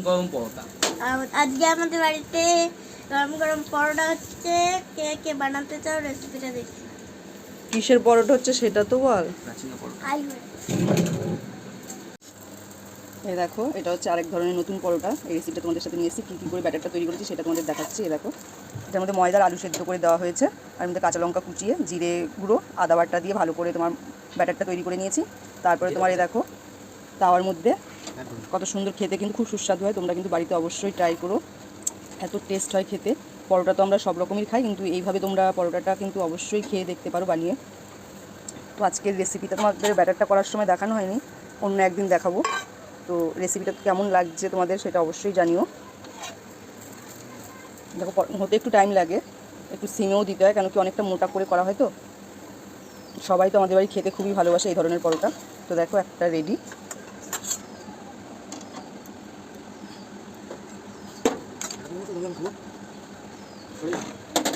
গরম পরোটা। আজকে আমাদের বাড়িতে গরম গরম পরোটা হচ্ছে। কে কে বানাতে চাও রেসিপিটা দেখি। কিসের পরোটা হচ্ছে সেটা তো বল। প্রাচীনা পরোটা। আলু এই দেখো, এটা হচ্ছে আরেক ধরনের নতুন পরোটা। এই রেসিপিটা তোমাদের সাথে নিয়ে এসেছি, কী কী করে ব্যাটারটা তৈরি করেছি সেটা তোমাদের দেখাচ্ছি। এই দেখো, এটার মধ্যে ময়দার আলু সেদ্ধ করে দেওয়া হয়েছে, আর মধ্যে কাঁচা লঙ্কা কুচিয়ে, জিরে গুঁড়ো, আদা বাটা দিয়ে ভালো করে তোমার ব্যাটারটা তৈরি করে নিয়েছি। তারপরে তোমার এই দেখো, তাওয়ার মধ্যে কত সুন্দর, খেতে কিন্তু খুব সুস্বাদু হয়। তোমরা কিন্তু বাড়িতে অবশ্যই ট্রাই করো, এত টেস্ট হয় খেতে। পরোটা তো আমরা সব রকমই খাই, কিন্তু এইভাবে তোমরা পরোটাটা কিন্তু অবশ্যই খেয়ে দেখতে পারো বানিয়ে। তো আজকের রেসিপিটা তোমাদের ব্যাটারটা করার সময় দেখানো হয়নি, অন্য একদিন দেখাবো। তো রেসিপিটা কেমন লাগছে তোমাদের সেটা অবশ্যই জানিও। দেখো, হতে একটু টাইম লাগে, একটু সিমেও দিতে হয়, কেন কি অনেকটা মোটা করে করা হয়। তো সবাই তো আমাদের বাড়ি খেতে খুবই ভালোবাসে এই ধরনের পরোটা। তো দেখো, একটা রেডি।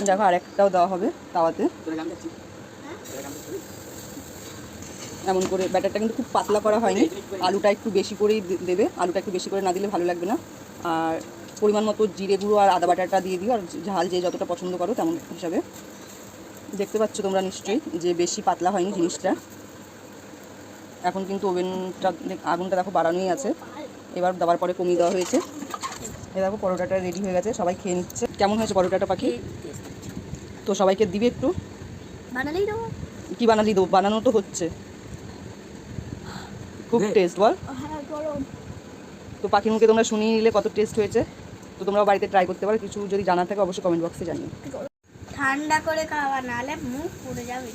দেখো, আরেকটাও দেওয়া হবে তাওয়াতে। এমন করে ব্যাটারটা কিন্তু খুব পাতলা করা হয়নি, আলুটা একটু বেশি করেই দেবে। আলুটা একটু বেশি করে না দিলে ভালো লাগবে না। আর পরিমাণ মতো জিরে গুঁড়ো আর আদা বাটাটা দিয়ে দিও, আর ঝাল যে যতটা পছন্দ করো তেমন হিসাবে। দেখতে পাচ্ছ তোমরা নিশ্চয়ই যে বেশি পাতলা হয়নি জিনিসটা। এখন কিন্তু ওভেনটা আগুনটা দেখো বাড়ানোই আছে, এবার দেওয়ার পরে কমিয়ে দেওয়া হয়েছে। এ দেখো, পরোটাটা রেডি হয়ে গেছে, সবাই খেয়ে নিচ্ছে। কেমন হয়েছে পরোটাটা পাখি? তো সবাইকে দিবে একটু। বানালেই দেবো। কি বানালি দেবো? বানানো তো হচ্ছে, খুব টেস্ট বল। হ্যাঁ গরম। তো পাখির মুখে তোমরা শুনিয়ে নিলে কত টেস্ট হয়েছে। তো তোমরা বাড়িতে ট্রাই করতে পারো, কিছু যদি জানা থাকে অবশ্যই কমেন্ট বক্সে জানিও। ঠান্ডা করে খাওয়া, নাহলে মুখ পুড়ে যাবে।